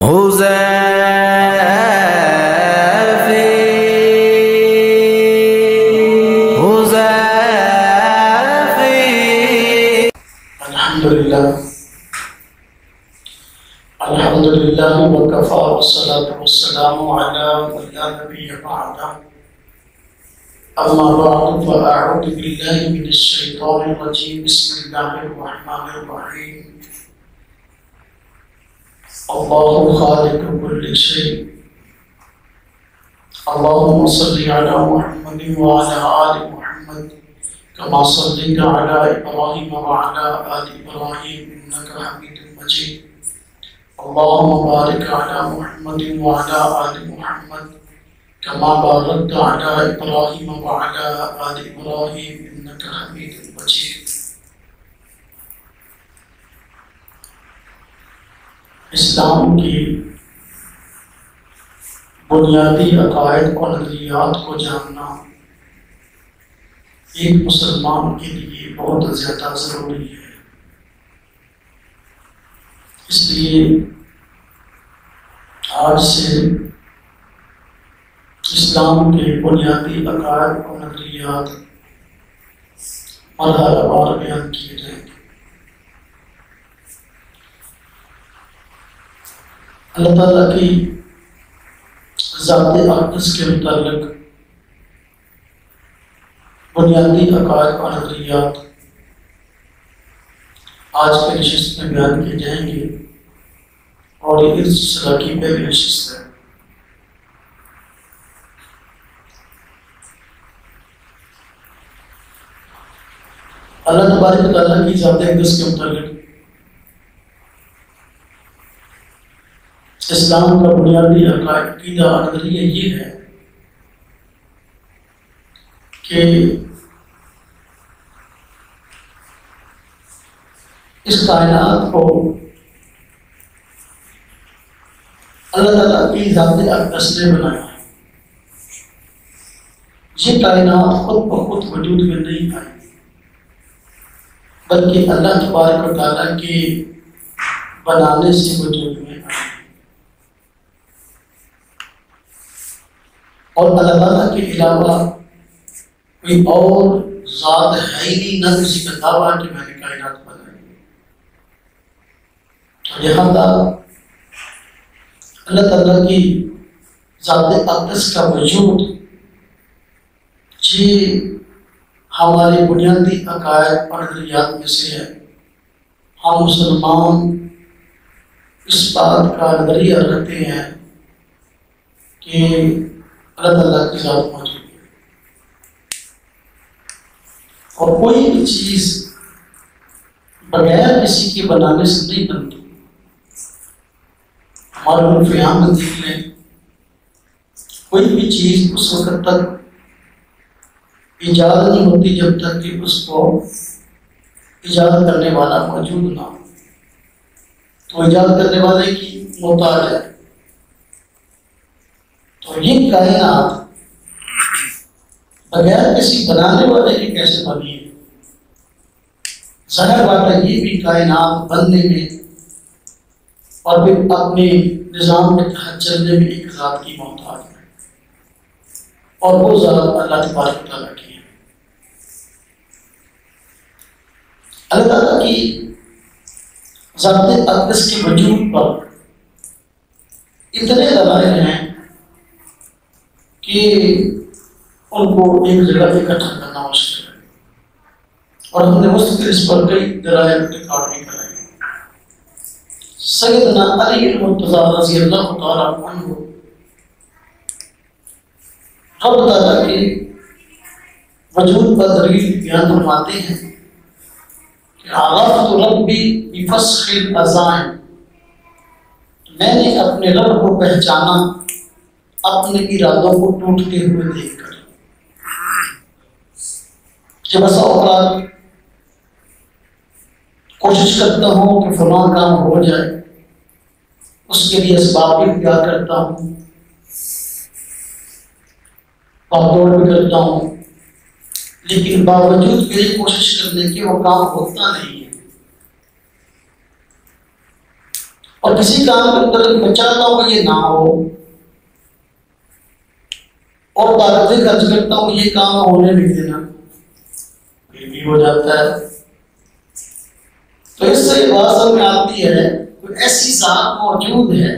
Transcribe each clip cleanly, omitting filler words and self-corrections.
الحمدللہ وکفا والصلاة والسلام علی من لا نبی بعدہ اما بعد فاعوذ باللہ من الشیطان الرجیم بسم اللہ الرحمن الرحیم اللہ خالق كل شيء اللهم صل على محمد وعلى آل محمد كما صليت على إبراهيم وعلى آل إبراهيم إنك حميد مجيد اللهم بارك على محمد وعلى آل محمد كما باركت على إبراهيم وعلى آل إبراهيم إنك حميد مجيد اسلام کی بنیادی عقائد اور نظریات کو جاننا ایک مسلمان کے لیے بہت زیادہ ضروری ہے۔ اس لیے آج سے اسلام کے بنیادی عقائد اور نظریات مرحلہ وار بیان کیے جائیں گے۔ اللہ تعالیٰ کی ذات اقدس کے متعلق بنیادی عقائد اور نظریات آج کے نشست میں بیان کیے جائیں گے، اور یہ اس سلسلہ کی پہلی نشست ہے۔ اللہ تبارک و تعالیٰ کی ذات اقدس کے متعلق اسلام کا بنیادی عقیدہ اور نظریہ یہ ہے کہ اس کائنات کو اللہ تعالیٰ کی ذات اقدس نے بنایا ہے۔ یہ کائنات خود بخود وجود میں نہیں آئی، بلکہ اللہ تبارک و تعالیٰ کے بنانے سے وجود میں آئی، اور اللہ تعالیٰ کے علاوہ کوئی اور ذات ہے ہی نہیں، نہ کسی کا دعویٰ کہ میں نے کائنات بنائی۔ لہذا اللہ تعالیٰ کی ذات اقدس کا وجود یہ ہمارے بنیادی عقائد اور نظریات میں سے ہے۔ ہم مسلمان اس بات کا نظریہ رکھتے ہیں کہ اللہ تعالیٰ کی ذات موجود ہے، اور کوئی بھی چیز بغیر کسی کے بنانے سے نہیں بنتی۔ ہمارے عرف عام میں دیکھ لیں، کوئی بھی چیز اس وقت تک ایجاد نہیں ہوتی جب تک کہ اس کو ایجاد کرنے والا موجود نہ ہو۔ تو ایجاد کرنے والے کی محتاج ہے۔ تو یہ کائنات بغیر کسی بنانے والے کے کیسے بنی ہے؟ ظاہر بات ہے یہ بھی کائنات بننے میں اور پھر اپنے نظام کے تحت چلنے میں ایک ذات کی محتاج ہے، اور وہ ذات اللہ تبارک و تعالیٰ کی ہے۔ اللہ تعالیٰ کی ذات اقدس کے وجود پر اتنے دلائل ہیں کہ ان کو ایک جگہ اکٹھا کرنا مشکل ہے، اور ہم نے مستقل اس پر کئی دلائل ریکارڈ بھی کرائے ہیں۔ سیدنا علی المرتضیٰ رضی اللہ تعالیٰ عنہ رب تعالیٰ کے وجود پر دلیل بیان فرماتے ہیں کہ عرفت ربی بفسخ العزائم، میں نے اپنے رب کو پہچانا اپنے ارادوں کو ٹوٹتے ہوئے دیکھ کر۔ کہ بس اوقات کوشش کرتا ہوں کہ فلاں کام ہو جائے، اس کے لیے اسباب بھی اختیار کرتا ہوں، دوڑ بھی کرتا ہوں، لیکن باوجود میری کوشش کرنے کے وہ کام ہوتا نہیں ہے۔ اور کسی کام کے متعلق میں چاہتا ہوں کہ یہ نہ ہو اور طاقتیں خرچ کرتا ہوں یہ کام ہونے نہیں دینا، یہ بھی ہو جاتا ہے۔ تو اس سے یہ بات سمجھ میں آتی ہے کوئی ایسی ذات موجود ہے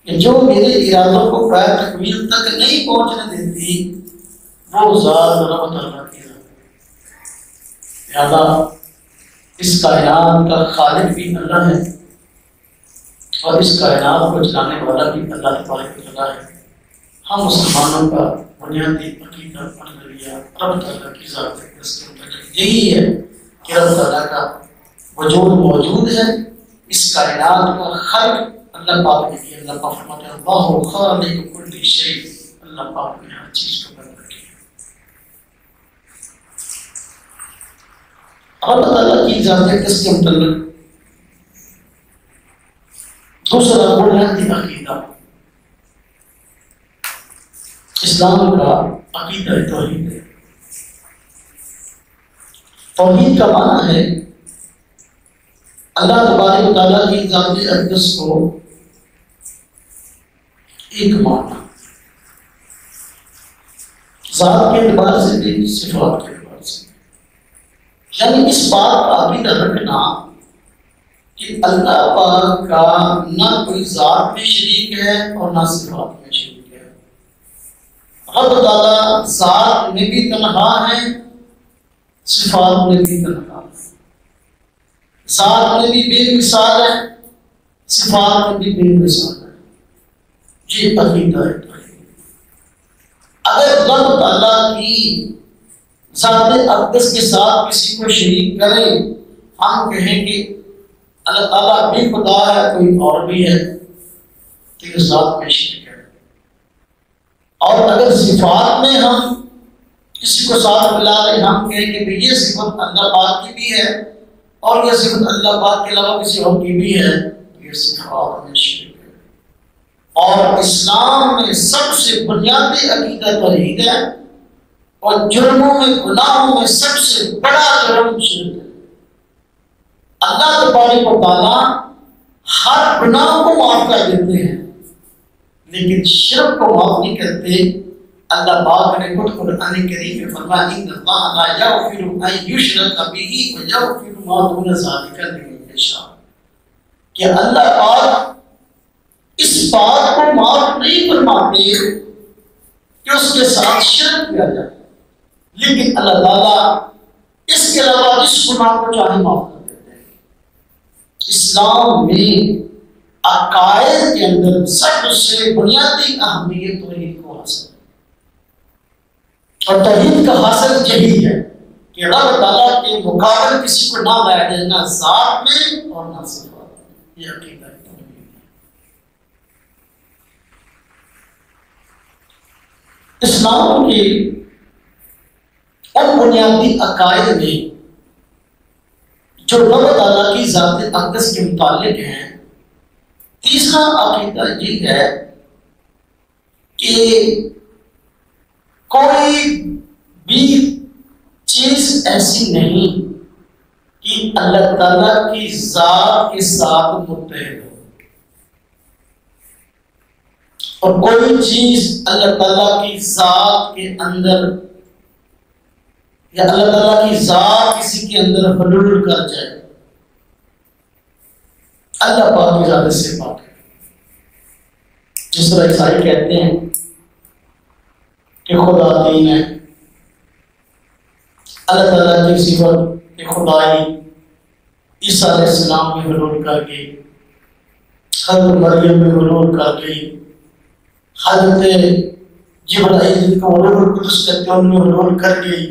کہ جو میرے ارادوں کو پائے تکمیل تک نہیں پہنچنے دیتی، وہ ذات رب تعالیٰ کی ذات ہے۔ لہٰذا اس کائنات کا خالق بھی اللہ ہے اور اس کائنات کو چلانے والا بھی اللہ تبارک و تعالیٰ ہے۔ ہم مسلمانوں کا بنیادی عقیدہ اور نظریہ رب تعالیٰ کی ذات ہے، اس کے متعلق یہی ہے کہ رب تعالیٰ کا وجود موجود ہے، اس کائنات کا خلق اللہ پاک نے کیا۔ اللہ پاک فرماتے ہیں اللہ خالق کل شیء، اللہ پاک نے ہر چیز کو پیدا کیا۔ رب تعالیٰ کی ذات ہے اس کے متعلق دوسرا بنیادی عقیدہ اسلام کا عقیدہ توحید ہے۔ توحید کا معنی ہے اللہ تبارک و تعالیٰ کی ذات اقدس کو ایک ماننا، ذات کے اعتبار سے بھی صفات کے اعتبار سے، یعنی اس بات کا عقیدہ رکھنا کہ اللہ پاک کا نہ کوئی ذات میں شریک ہے اور نہ صفات میں شریک ہے۔ رب تعالیٰ ذات میں بھی تنہا ہے، صفات میں بھی تنہا ہے، ذات میں بھی بے مثال ہے، صفات میں بھی بے مثال ہے۔ یہ عقیدہ ہے۔ اگر رب تعالیٰ کی ذات اقدس کے ساتھ کسی کو شریک کریں، ہم کہیں کہ اللہ تعالیٰ بھی خدا ہے کوئی اور بھی ہے، تو یہ ذات میں شریک ہے۔ اور اگر صفات میں ہم کسی کو ساتھ ملا لیں، ہم کہیں کہ یہ صفت اللہ پاک کی بھی ہے اور یہ صفت اللہ پاک کے علاوہ کسی اور کی بھی ہے، یہ صفات میں شریک ہے۔ اور اسلام میں سب سے بنیادی عقیدہ توحید ہے، اور جرموں میں گناہوں میں سب سے بڑا جرم شرک ہے۔ اللہ تبارک و تعالیٰ ہر گناہ کو معاف کر دیتے ہیں لیکن شرک کو معاف نہیں کرتے۔ اللہ پاک نے خود قرآن کریم میں فرمایا ان اللہ لا یغفر ان یشرک بہ ویغفر ما دون ذلک لمن یشاء، کہ اللہ پاک اس بات کو معاف نہیں فرماتے کہ اس کے ساتھ شرک کیا جائے، لیکن اللہ تعالیٰ اس کے علاوہ اس گناہ کو چاہے معاف کر دیتے ہیں۔ اسلام میں عقائد کے اندر سب سے بنیادی اہمیت توحید کو حاصل ہے، اور توحید کا حاصل یہی ہے کہ رب تعالیٰ کے مقابل کسی کو نہ لایا جائے، نہ ذات میں اور نہ صفات میں۔ یہ عقیدہ ہے توحید ہے۔ اسلام کے ان بنیادی عقائد میں جو رب تعالیٰ کی ذات اقدس کے متعلق ہیں، تیسرا عقیدہ یہ ہے کہ کوئی بھی چیز ایسی نہیں کہ اللہ تعالیٰ کی ذات کے ساتھ متحد ہو، اور کوئی چیز اللہ تعالیٰ کی ذات کے اندر یا اللہ تعالیٰ کی ذات کسی کے اندر حلول کر جائے۔ اللہ پاک کی ذات سے پاک ہے۔ جس طرح عیسائی کہتے ہیں کہ خدا تین ہے، اللہ تعالیٰ کی صفت کہ خدائی عیسیٰ علیہ السلام میں حلول کر گئی، حضرت مریم میں حلول کر گئی، حضرت جبرائیل کو حلول القدس کہتے ہیں ان میں حلول کر گئی۔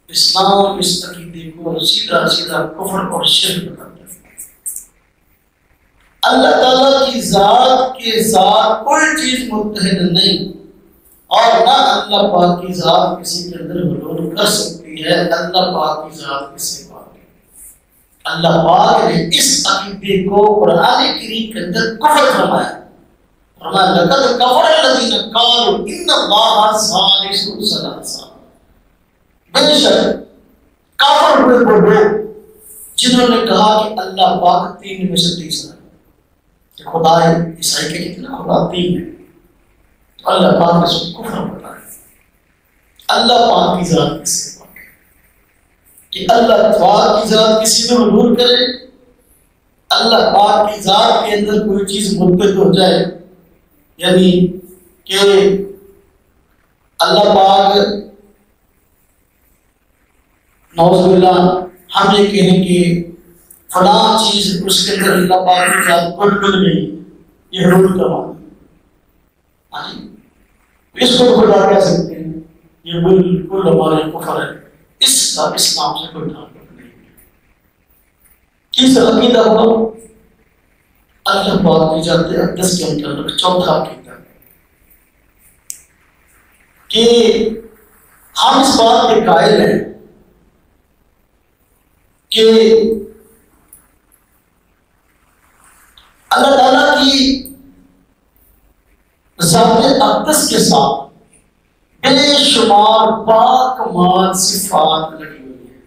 اسلام اس عقیدے کو سیدھا سیدھا کفر اور شرک بناتا ہے۔ اللہ تعالیٰ کی ذات کے ساتھ کوئی چیز متحد نہیں، اور نہ اللہ پاک کی ذات کسی کے اندر حلول کر سکتی ہے۔ اللہ پاک کی ذات کس سے پاک ہے؟ اللہ پاک نے اس عقیدے کو قرآن کریم کے اندر کفر فرمایا۔ فرمایا لقد کفر الذین قالوا ان اللہ ثالث ثلاثہ، بے شک کافر ہوئے وہ لوگ جنہوں نے کہا کہ اللہ پاک تین میں سے تیسرا ہے، خدا ہے، عیسائی کے کتنا خدا تین ہے، تو اللہ پاک نے اس کو کفر بتایا۔ اللہ پاک کی ذات کس سے پاک ہے کہ اللہ پاک کی ذات کسی میں حضور کرے، اللہ پاک کی ذات کے اندر کوئی چیز مدت ہو جائے، یعنی کہ اللہ پاک نعوذ باللہ ہم یہ کہیں کہ فلاں چیز اس کے اندر اللہ پاک کی ذات بالکل نہیں، یہ حضور کا معنی ہے، اس کو خدا کہہ سکتے ہیں، یہ بالکل ہمارے کفر ہے، اس کا اسلام سے کوئی تعلق نہیں ہے۔ تیسرا عقیدہ ہوا اللہ پاک کی ذات اقدس کے متعلق چوتھا عقیدہ کہ ہم اس بات کے قائل ہیں کہ اللہ تعالیٰ کی ذات اقدس کے ساتھ بے شمار باکمال صفات لگی ہوئی ہیں۔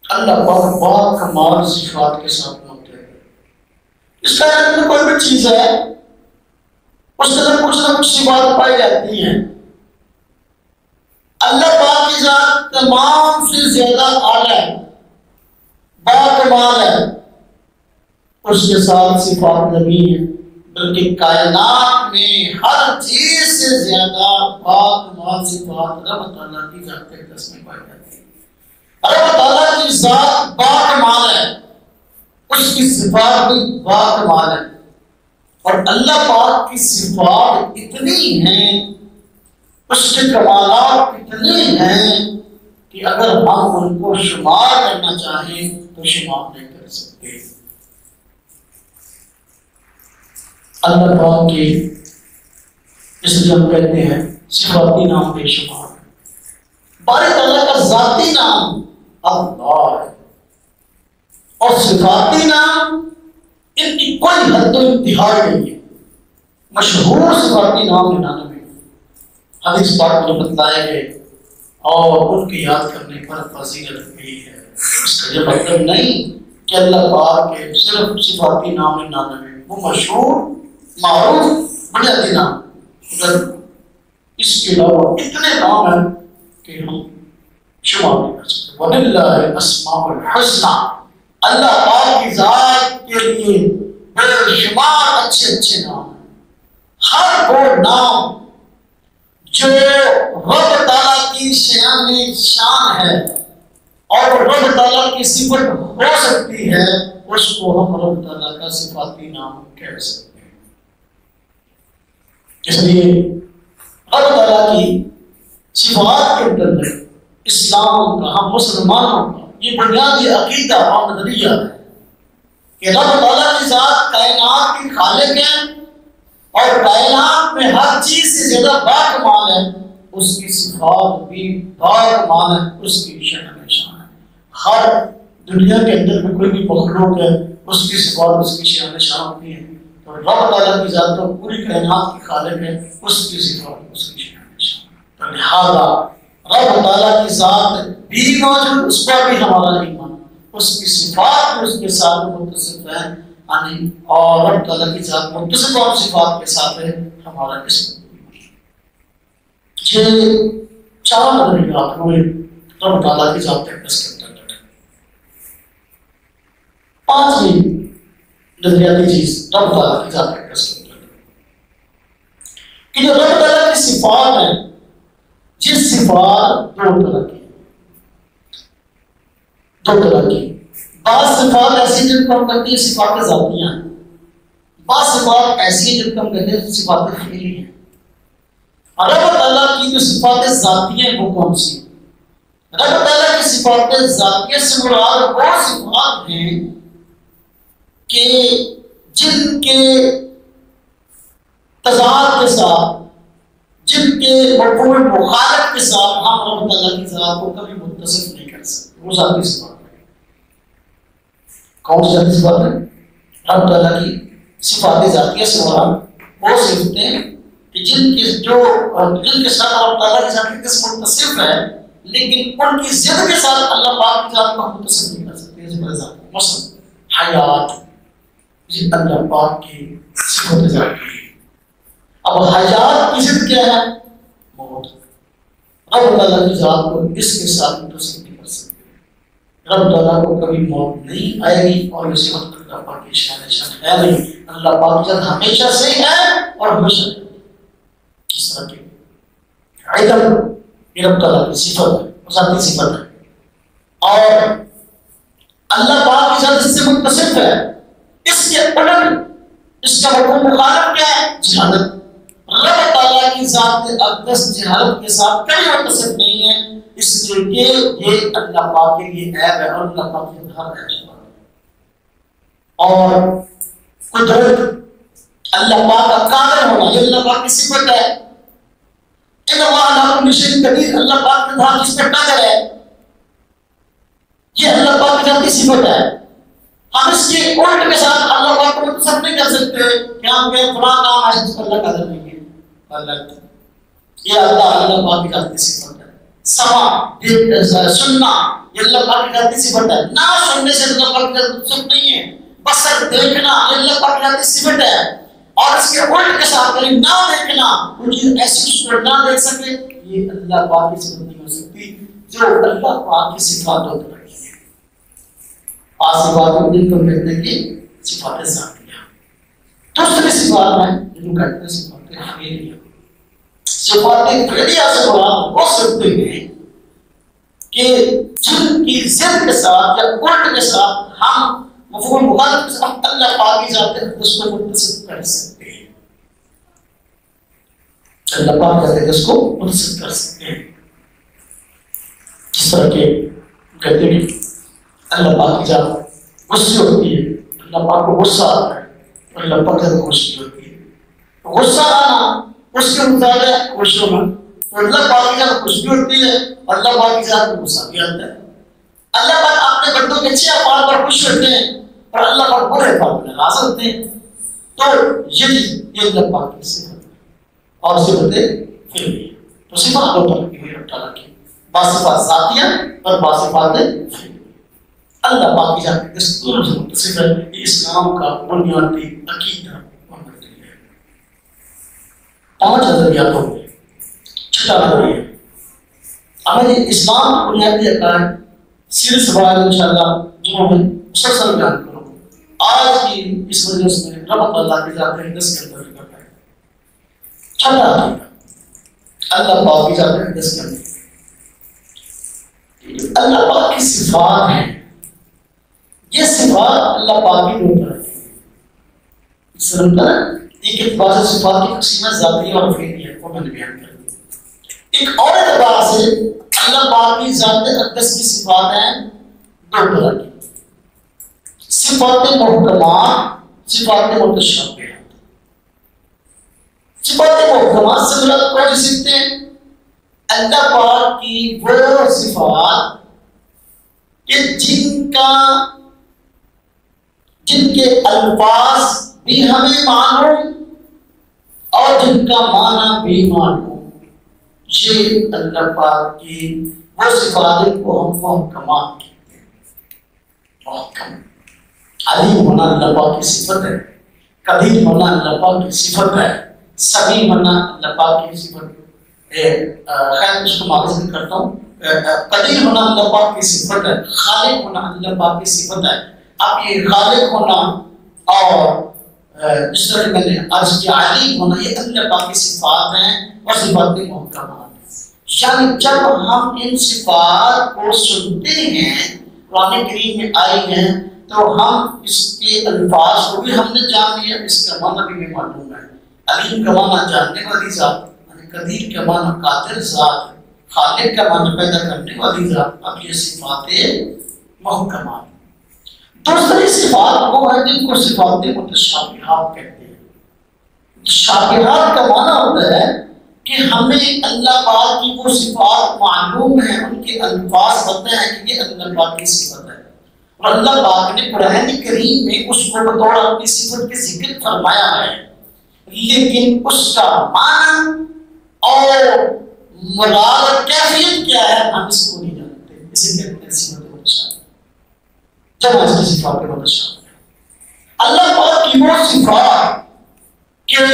اللہ پاک باکمال صفات کے ساتھ ہوتے ہیں۔ اس کا اندر کوئی بھی چیز ہے اس کے اندر کچھ نہ کچھ صفات پائی جاتی ہیں۔ اللہ پاک کی ذات تمام سے زیادہ اعلیٰ ہے، باکمال ہے، اس کے ساتھ صفات لگی ہیں، بلکہ کائنات میں ہر چیز سے زیادہ باکمال صفات رب تعالیٰ کی ذات اقدس میں پائی جاتی ہے۔ رب تعالیٰ کی ذات باکمال ہے، اس کی صفات بھی باکمال ہے، اور اللہ پاک کی صفات اتنی ہیں، اس کے کمالات اتنے ہیں کہ اگر ہم ان کو شمار کرنا چاہیں تو شمار نہیں کر سکتے۔ اللہ پاک کے اس لیے ہم کہتے ہیں صفاتی نام بے شمار ہے۔ باری تعالیٰ کا ذاتی نام اللہ ہے، اور صفاتی نام ان کی کوئی حد و انتہا نہیں ہے۔ مشہور صفاتی نام 99 حدیث پاک میں بتلائے گئے اور ان کی یاد کرنے پر فضیلت ملی ہے۔ اس کا یہ مطلب نہیں کہ اللہ پاک کے صرف صفاتی نام 99 وہ مشہور معروف بنیادی نام، مگر اس کے علاوہ اتنے نام ہیں کہ ہم شمار نہیں کر سکتے۔ وَلِلَّهِ الْأَسْمَاءُ الْحُسْنَى، اللہ پاک کی ذات کے لیے بے شمار اچھے اچھے نام ہیں۔ ہر وہ نام جو رب تعالیٰ کی شان ہے اور رب تعالیٰ کی صفت ہو سکتی ہے، اس کو ہم رب تعالیٰ کا صفاتی نام کہہ سکتے ہیں۔ اس لیے رب تعالیٰ کی صفات کے اندر اسلام کا، ہم مسلمانوں کا یہ بنیادی عقیدہ اور نظریہ ہے کہ رب تعالیٰ کی ذات کائنات کی خالق ہے، اور کائنات میں ہر چیز سے زیادہ باکمال ہے، اس کی صفات بھی باکمال ہے، اس کی شان ہے۔ ہر دنیا کے اندر میں کوئی بھی مخلوق ہے، اس کی صفات اس کی شان ہوتی ہے، تو رب تعالیٰ کی ذات تو پوری کائنات کی خالق ہے، اس کی صفات اس کی شان ہے۔ تو لہٰذا رب تعالیٰ کی ذات بھی موجود، اس پر بھی ہمارا ایمان، اس کی صفات بھی اس کے ساتھ متصف ہے، اور رب تعالیٰ کی ذات متصف اور صفات کے ساتھ ہے ہمارا اسم۔ یہ 4 نظریات ہوئے رب تعالیٰ کی ذات اقدس کے اندر۔ 5ویں نظریاتی چیز رب تعالیٰ کی ذات اقدس کے اندر کہ جو رب تعالیٰ کی صفات ہیں، جس صفات 2 طرح کی بعض صفات ایسی جن کو ہم کہتے ہیں صفات ذاتیہ ہیں، بعض صفات ایسی جن کو ہم کہتے ہیں صفات فعلی ہیں۔ رب تعالیٰ کی جو صفات ذاتیہ ہیں وہ کون سی؟ رب تعالیٰ کی صفات ذاتیہ سے مراد وہ صفات ہیں کہ جن کے تضاد کے ساتھ، جن کے مفہوم مخالف کے ساتھ ہم رب تعالیٰ کی ذات کو کبھی متصف نہیں کر سکتے، وہ ذاتی صفات ہے۔ کون سی ذاتی صفات ہے؟ رب تعالیٰ کی صفات ذاتیہ سے مراد وہ صفتیں کہ جن کے ساتھ رب تعالیٰ کی ذات متصف ہے، لیکن ان کی ضد کے ساتھ اللہ پاک کی ذات کو ہم متصف نہیں کر سکتے۔ مثلا حیات، یہ اللہ پاک کی صفت ذاتی ہے۔ اب حیات کی ضد کیا ہے؟ موت۔ رب تعالیٰ کی ذات کو اس کے ساتھ متصل نہیں کر سکتے۔ رب تعالیٰ کو کبھی موت نہیں آئے گی، اور اس وقت اللہ پاک کی شان ہے نہیں۔ اللہ پاک کی ذات ہمیشہ سے ہے اور ہمیشہ کس طرح کی علم یہ رب تعالیٰ کی صفت ہے، ذاتی صفت ہے، اور اللہ پاک کی ذات اس سے متصف ہے۔ اس کے الٹ اس کا مفہوم مخالف کیا ہے؟ جہالت۔ رب تعالیٰ کی ذات اقدس جہالت کے ساتھ کبھی متصف نہیں ہے، اس لیے کہ یہ اللہ پاک کے لیے عیب ہے، اور اللہ پاک کے ہر عیب ہے۔ اور قدرت، اللہ پاک کا قادر ہونا، یہ اللہ پاک کی صفت ہے۔ ان اللہ علی کل شیء قدیر، اللہ پاک کا دھیان جس پہ قادر ہے، یہ اللہ پاک کی ذاتی صفت ہے۔ ہم اس کے الٹ کے ساتھ اللہ پاک کو متصف نہیں کر سکتے کہ ہم کہ فلاں کام ہے جس پر اللہ قادر نہیں ہے۔ یہ اللہ پاک کی ذاتی صفت ہے۔ سماع، سننا، یہ اللہ پاک کی ذاتی صفت ہے۔ نہ سننے سے اللہ پاک کی ذاتی صفت نہیں ہے۔ بصر، دیکھنا، یہ اللہ پاک کی ذاتی صفت ہے۔ اور اس کے الٹ کے ساتھ نہ دیکھنا، وہ چیز ایسی اس کو نہ دیکھ سکے، یہ اللہ پاک کی صفت نہیں ہو سکتی، جو اللہ پاک کی صفات ہوتی ہے۔ صفات کو جن کو کہتے ہیں کہ صفات ذاتیہ۔ دوسری صفات میں جن کو کہتے ہیں صفات فعلیہ۔ صفات فعلیہ سے مراد وہ سکتے ہیں کہ جن کی ضد کے ساتھ یا الٹ کے ساتھ ہم مفہوم مخالف کے ساتھ اللہ پاک کی ذات اقدس کو متصف کر سکتے ہیں۔ اللہ پاک کی ذات اقدس کو متصف کر سکتے ہیں، جس طرح کہ کہتے ہیں کہ اللہ پاک کی ذات غصے ہوتی ہے، اللہ پاک کو غصہ آتا ہے، اللہ پاک کی خوشی ہوتی ہے۔ غصہ آنا اس کے مطابق خوش ہونا، تو اللہ پاک کی ذات خوشی ہوتی ہے، اللہ پاک کی ذات کو غصہ بھی آتا ہے۔ اللہ پاک اپنے بندوں کے اچھے افعال پر خوش ہوتے ہیں، اور اللہ پاک برے افعال پر ناراض ہوتے ہیں۔ تو یہ اللہ پاک کی صفت ہے، اور صفتیں فعلیہ۔ تو صفات دو طرح کی ہوئی رب تعالیٰ کی، بعض صفات ذاتیہ اور بعض صفات فعلیہ۔ اللہ پاک کی ذات دستور سے متصف ہے، یہ اسلام کا بنیادی عقیدہ اور نظریہ ہے۔ 5 نظریات ہو گئے۔ چھٹا نظریہ ہمیں اسلام کا بنیادی عقائد سیریز سوال انشاءاللہ جو میں مسلسل بیان کروں گا۔ آج کی اس مجلس میں رب اللہ کی ذات اقدس کے اندر کرنا ہے۔ چھٹا عقیدہ اللہ پاک کی ذات اقدس کے اندر اللہ پاک کی صفات ہیں، یہ صفات اللہ پاک کی دو طرح کی ہیں۔ اس طرح ایک اعتبار سے صفات کی تقسیم ذاتی اور فعلیہ کو میں نے بیان کر دیا۔ ایک اور اعتبار سے اللہ پاک کی ذات اقدس کی صفات ہیں دو طرح کی، صفات محکمات، صفات متشابہات۔ صفات محکمات سے مراد کون سی صفتیں ہیں؟ اللہ پاک کی وہ صفات کہ جن کے الفاظ بھی ہمیں معلوم اور جن کا معنی بھی معلوم، یہ اللہ پاک کی وہ صفات کو ہم محکمات کہتے ہیں۔ محکم، علیم ہونا اللہ پاک کی صفت ہے، قدیر ہونا اللہ پاک کی صفت ہے، سمیع ہونا اللہ پاک کی صفت ہے۔ خیر اس کو معذرت بھی کرتا ہوں، قدیر ہونا اللہ پاک کی صفت ہے، خالق ہونا اللہ پاک کی صفت ہے۔ اب یہ خالق ہونا اور جس طرح کہ میں نے عرض کیا علیم ہونا، یہ اللہ پاک کی صفات ہیں اور صفات محکمات ہیں۔ یعنی جب ہم ان صفات کو سنتے ہیں، قرآن کریم میں آئی ہیں، تو ہم اس کے الفاظ کو بھی ہم نے جان لیا، اس کا معنی بھی معلوم ہے۔ علیم کا معنی جاننے والی ذات، قدیر کا معنی قادر ذات، خالق کا معنی پیدا کرنے والی ذات۔ اب یہ صفات محکمات۔ دوسری صفات وہ ہیں جن کو صفات متشابہات کہتے ہیں۔ متشابہات کا معنی ہوتا ہے کہ ہمیں اللہ پاک کی وہ صفات معلوم ہیں، ان کے الفاظ پتہ ہیں کہ یہ اللہ پاک کی صفت ہے، اور اللہ پاک نے قرآن کریم میں اس کو بطور اپنی صفت کے ذکر فرمایا ہے، لیکن اس کا معنی اور مراد کیفیت کیا ہے ہم اس کو نہیں جانتے۔ اسے کہتے ہیں صفت متشابہ۔ جمع اس کی صفات کے متشابہ. اللہ پاک کی وہ صفات کہ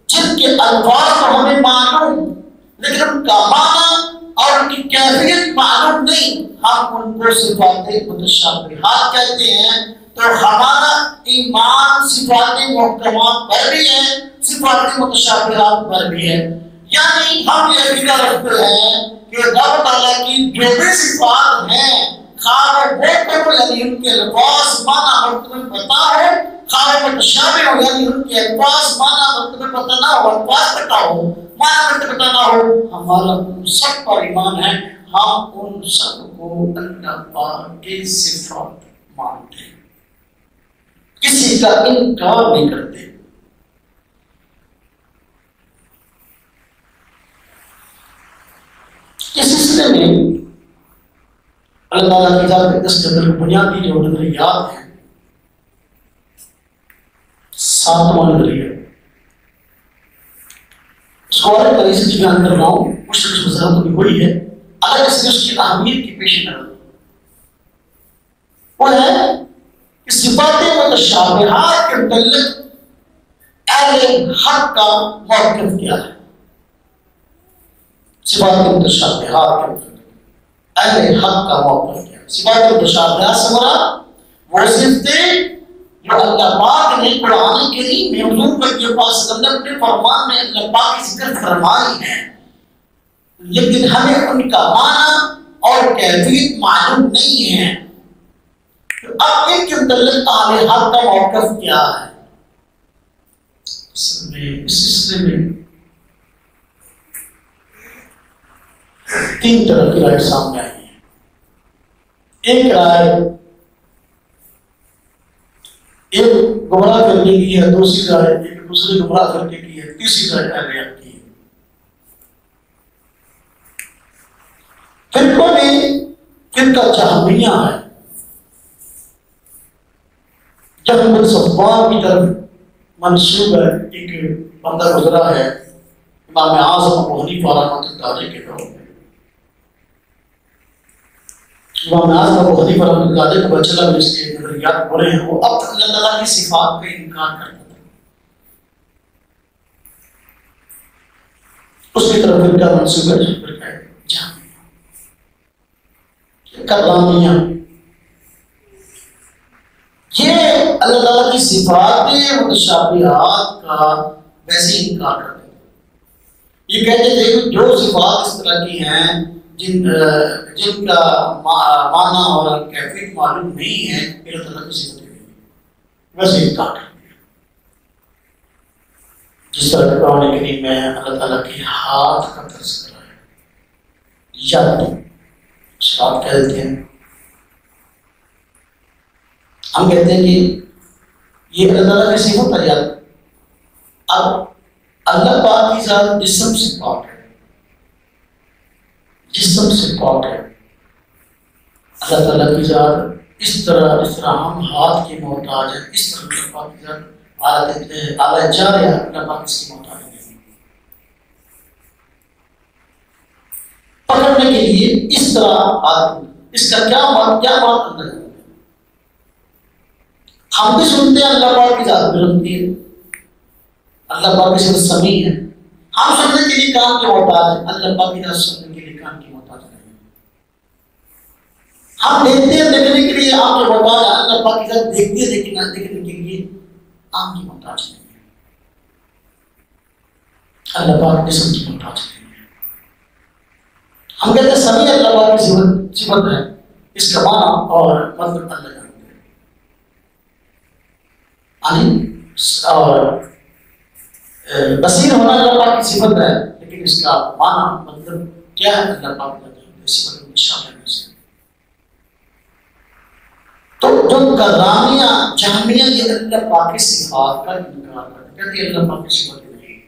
جن کے الفاظ تو ہمیں معلوم لیکن ان کا معنی اور ان کی کیفیت معلوم نہیں، ہم ان کو صفات متشابہات کہتے ہیں. تو ہمارا ایمان صفات محکمات پر بھی ہے، صفات متشابہات پر بھی ہے. یعنی ہم یہ عقیدہ رکھتے ہیں کہ رب تعالیٰ کی جو بھی صفات ہیں خواہ وہ یعنی ان کے الفاظ معنی مرتبہ پتہ ہو، خواہ متشابہ ہو یعنی ان کے الفاظ معنی مرتبہ پتہ نہ ہو، الفاظ پتہ ہو معنی مرتبہ پتہ نہ ہو، ہمارا ان سب پر ایمان ہے. ہم ان سب کو اللہ پاک کی صفات مانتے ہیں، کسی کا انکار نہیں کرتے. اس سلسلے میں اللہ تعالیٰ کی ذات اقدس کے اندر بنیادی جو نظریات ہیں، 7واں نظریہ اس کو اور طریقے سے بیان کر رہا ہوں، مشرق وضاحت بھی وہی ہے اگر اس کی اہمیت کی پیش نظر وہ ہے کہ صفات متشابہات کے متعلق اہل حق کا موقف کیا ہے. صفات متشابہات کے متعلق اہل حق کا موقف کیا ہے. صفات متشابہات سے مراد وہ صفتیں جو اللہ پاک نے قرآن کریم میں حضور کے پاس اپنے فرمان میں اللہ پاک کی ذکر فرمائی ہیں، لیکن ہمیں ان کا معنی اور کیفیت معلوم نہیں ہے. اب ان کے متعلق اہل حق کا موقف کیا ہے؟ اس سلسلے میں 3 طرح کی رائے سامنے آئی ہیں. ایک رائے ایک گمراہ کرنے کی ہے، دوسری رائے ایک دوسرے گمراہ کرنے کی ہے، تیسری رائے اہل حق کی ہے. فرقوں میں فرقہ جہمیہ ہے. جہم بن صفوان کی طرف منسوب ہے، ایک بندہ گزرا ہے امام اعظم ابو حنیفہ رحمۃ اللہ علیہ کے دور میں. امام اعظم ابو حنیفہ رحمۃ اللہ علیہ کو چلا اس کے نظریات بولے ہیں، وہ اب اللہ تعالیٰ کی صفات کا انکار کرتے تھے. اس کی طرف فرقہ منسوب ہے جو فرقہ ہے جہمیہ کرامیہ. یہ اللہ تعالیٰ کی صفات متشابہات کا ویسے انکار کرتے تھے. یہ کہتے تھے کہ جو صفات اس طرح کی ہیں جن کا معنی اور کیفیت معلوم نہیں ہے، اللہ تعالیٰ کی صفتیں نہیں ویسے انکار کرتے ہیں. جس طرح قرآن کریم میں اللہ تعالیٰ کے ہاتھ کا تذکرہ ہے، ید اس ہاتھ کہہ دیتے ہیں. ہم کہتے ہیں کہ یہ اللہ تعالیٰ کی صفت ہے. یاد اب اللہ پاک کی ذات جسم سے پاک ہے، جسم سے پاک ہے. اللہ تعالیٰ کی ذات اس طرح جس طرح ہم ہاتھ کے محتاج ہیں، اس طرح اللہ پاک کی ذات اعلیٰ جاریہ اللہ پاک اس کی محتاج نہیں. پکڑنے کے لیے اس طرح اس کا کیا بات اندر ہے. ہم بھی سنتے ہیں اللہ پاک کی ذات بھی سنتی ہے، اللہ پاک کی صفت سمیع ہے. ہم سننے کے لیے کان کے محتاج ہیں، اللہ پاک کی ذات سننے کے لیے کان کی محتاج نہیں. ہم دیکھتے ہیں دیکھنے کے لیے آنکھ کے محتاج ہیں، اللہ پاک کی ذات دیکھتی ہے لیکن دیکھنے کے لیے آنکھ کی محتاج نہیں ہے. اللہ پاک جسم کی محتاج نہیں ہے. ہم کہتے ہیں سمیع اللہ پاک کی صفت ہے، اس کا معنی اور مطلب اللہ جانتے ہیں. اور بصیر ہونا اللہ پاک کی صفت ہے، لیکن اس کا معنی مطلب کیا ہے اللہ پاک کا صفت میں شامل ہے. تو جو کرامیہ جہمیہ یہ اللہ پاک کی صفات کا انکار کرتے ہیں، کہتے ہیں اللہ پاک کی صفت نہیں.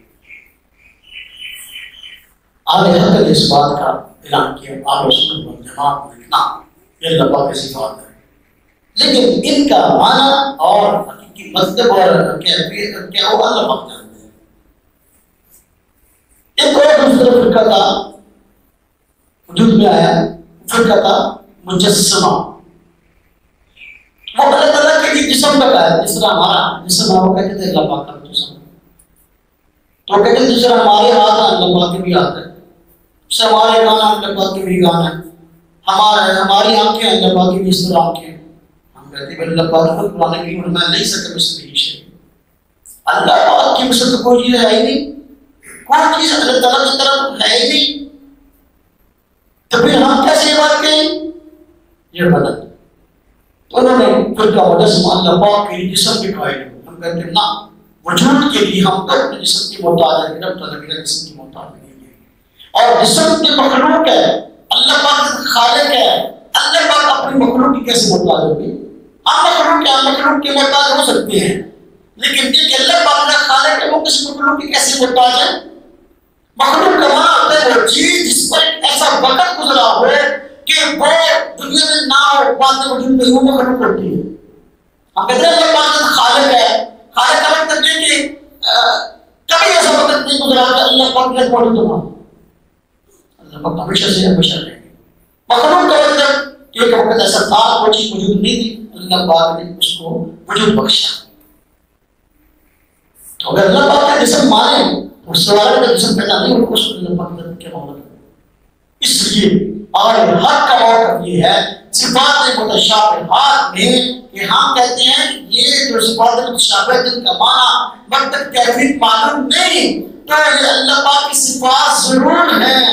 اہل حق نے اس بات کا اعلان کیا، اہل سنت والجماعت نے کہا یہ اللہ پاک کی صفات ہے، لیکن ان کا معنی اور کی مطلب اور کیا وہ اللہ پاک جانتے ہیں. ایک اور دوسرا فرقہ تھا وجود میں آیا، فرقہ تھا مجسمہ. وہ اللہ تعالیٰ کے لیے جسم کا ہے، جس طرح ہمارا جسم ہے، وہ کہتے تھے اللہ پاک کا جسم، تو کہتے ہیں جس طرح ہمارے ہاتھ ہیں اللہ پاک کے بھی ہاتھ ہے، جس طرح ہمارے کان ہیں اللہ پاک کے بھی کان ہے، ہماری آنکھیں اللہ پاک کی بھی اس طرح آنکھیں ہیں. ہم کہتے ہیں اللہ پاک خود قرآن کریم میں نہیں سکتا مثل شیء، اللہ پاک کی مثل کوئی چیز ہے ہی نہیں، کوئی چیز اللہ تعالیٰ کی طرف ہے ہی نہیں، تو پھر ہم کیسے یہ بات کہیں؟ یہ غلط. تو انہوں نے خود کا مجسمہ اللہ پاک کے جسم کے قائل ہیں. ہم کہتے ہیں نہ، وجود کے لیے ہم اپنے جسم کی محتاج ہیں، رب تعالیٰ کے جسم کی محتاج نہیں ہے. اور جسم کے مخلوق ہے، اللہ پاک خالق ہے، اللہ پاک اپنی مخلوق کی کیسے محتاج ہوگی؟ ہم مخلوق کے مخلوق کے محتاج ہو سکتے ہیں، لیکن یہ کہ اللہ پاک کا خالق ہے وہ کسی مخلوق کی کیسے محتاج ہے؟ مخلوق کا معنی ہوتا ہے وہ چیز جس پر ایسا وقت گزرا ہو کہ وہ دنیا میں نہ ہو، بعد میں وجود میں وہ مخلوق ہوتی ہے. ہم کہتے ہیں اللہ پاک خالق ہے، خالق کا مطلب یہ کہ کبھی ایسا وقت نہیں گزرا کہ اللہ پاک نے موجود نہ ہو. اللہ پاک ہمیشہ سے ہمیشہ رہے گا. مخلوق کا مطلب یہ کہ وقت ایسا تھا وہ چیز موجود نہیں تھی، اللہ پاک نے اس کو وجود بخشا. تو اگر اللہ پاک کا جسم مانے اور سوال کا جسم پیدا نہیں ہو، اس کو اللہ پاک کے معاملہ ہے. اس لیے اور حق کا موقف یہ ہے صفات متشابہات میں کہ ہم کہتے ہیں یہ جو صفات متشابہات جن کا معنی وقت تک کیفیت معلوم نہیں، تو یہ اللہ پاک کی صفات ضرور ہیں،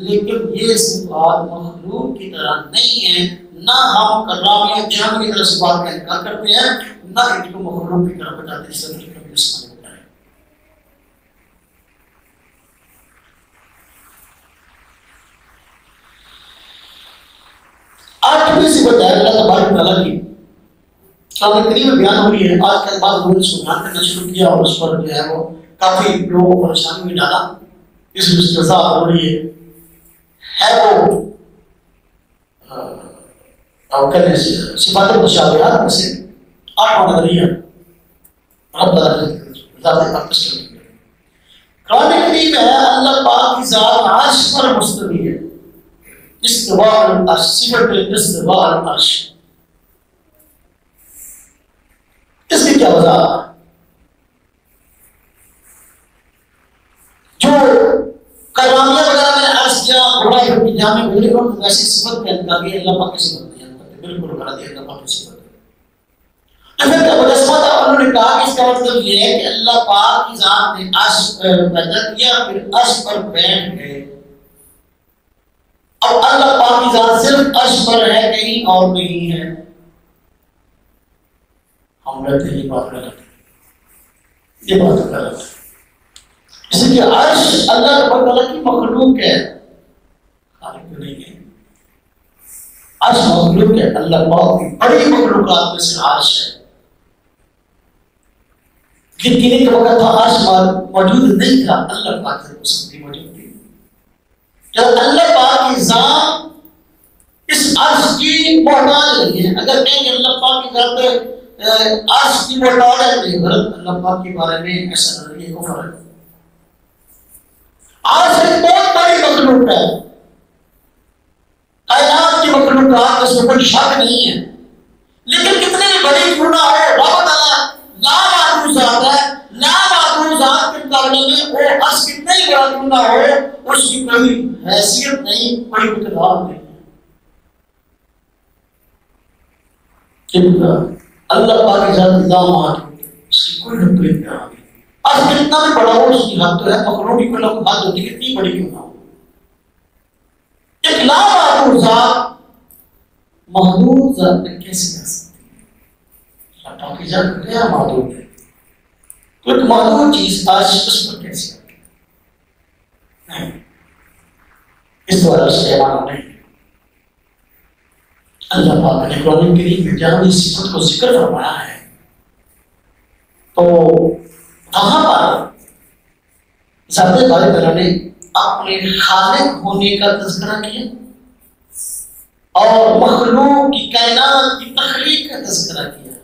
لیکن یہ صفات مخلوق کی طرح نہیں ہیں. نہ ہم کرام یا جہاں کی طرح صفات کا انکار کرتے ہیں، نہ ان کو مخلوق کی طرح بتاتے ہیں. اس طرح کی جسم آٹھویں صفت ہے اللہ تبارک تعالیٰ کی، قرآن کریم میں بیان ہو رہی ہے. آج کل بعض لوگوں نے اس کو بیان کرنا شروع کیا اور اس پر جو ہے وہ کافی لوگوں کو پریشانی میں ڈالا. اس میں اس کی وضاحت ہو رہی ہے وہ کہتے ہیں صفات متشابہات میں سے آٹھواں نظریہ رب تعالیٰ کی ذات اقدس کے لیے. قرآن کریم ہے اللہ پاک کی ذات عرش پر مستوی ہے. استواء العرش، صفت استواء العرش، اس کی کیا وجہ ہے؟ جو کرامیہ وغیرہ میں عرش کیا بڑا کی جامع میرے کو ایسی صفت کا انکار کیا، اللہ پاک کی صفت نہیں کرتے، بالکل غلط ہے. اللہ پاک کی صفت ہے. تو پھر کیا مجسمہ تھا؟ انہوں نے کہا کہ اس کا مطلب یہ ہے کہ اللہ پاک کی ذات نے عرش پیدا کیا، پھر عرش پر بیٹھ گئے. اب اللہ پاک کی ذات صرف عرش پر ہے، کہیں اور نہیں ہے. ہم کہتے ہیں یہ بات غلط ہے، یہ بات غلط ہے. اس لیے عرش اللہ تعالیٰ کی مخلوق ہے، خالق نہیں ہے. عرش مخلوق ہے، اللہ پاک کی بڑی مخلوقات میں سے عرش ہے. لیکن ایک وقت تھا عرش موجود نہیں تھا، اللہ پاک سے اس کی موجود تھی. جب اللہ پاک کی ذات اس عرش کی محتاج نہیں ہے. اگر کہیں کہ اللہ پاک کی ذات عرش کی محتاج ہے تو یہ غلط. اللہ پاک کے بارے میں ایسا نظریہ کفر ہے. عرش ایک بہت بڑی مخلوق ہے، کائنات کی مخلوقات اس میں کوئی شک نہیں ہے. لیکن کتنی بڑی کیوں نہ ہو، رب تعالیٰ لا معدود ذات ہے. لا معدود ذات کے مقابلے میں وہ عرش کتنا ہی بڑا کیوں نہ ہو، اس کی کوئی حیثیت نہیں، کوئی اقتدار نہیں. اللہ پاک کی ذات لا معدود، اس کی کوئی حد نہیں ہے. عرش کتنا بھی بڑا ہو، اس کی حد تو ہے. مخلوق کی کوئی حد ہوتی ہے، کتنی بڑی کیوں نہ ہو. ایک لا معدود ذات محدود ذات میں کیسے آ سکتی ہے؟ اللہ پاک کی ذات کیا محدود ہے؟ کوئی محدود چیز عرش اس پر کیسے آتی ہے؟ نہیں، اس طرح سے معنی نہیں. اللہ پاک نے قرآن کریم میں جہاں اس صفت کو ذکر فرمایا ہے تو وہاں پر ذات باری تعالیٰ نے اپنے خالق ہونے کا تذکرہ کیا اور مخلوق کی کائنات کی تخلیق کا تذکرہ کیا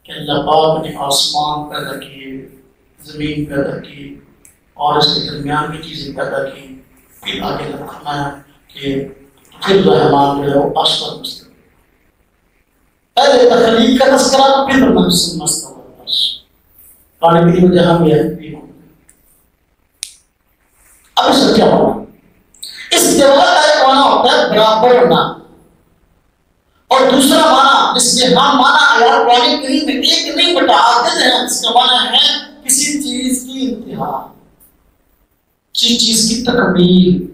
کہ اللہ پاک نے آسمان پیدا کیے، زمین پیدا کی اور اس کے درمیان کی چیزیں پیدا کی. پھر آگے فرمایا کہ پھر رحمان جو ہے وہ عرش پر مستوی. پہلے تخلیق کا تذکرہ پھر نفس مستوى العرش. قرآن کریم جہاں بھی ہے اب اس کا کیا ہونا؟ استوا کا ایک معنی ہوتا ہے برابر ہونا، اور دوسرا معنی جس کے ہم معنی آیات قرآن کریم میں ایک نہیں بٹا عدد ہے، اس کا معنی ہے کسی چیز کی انتہا، کسی چیز کی تکمیل.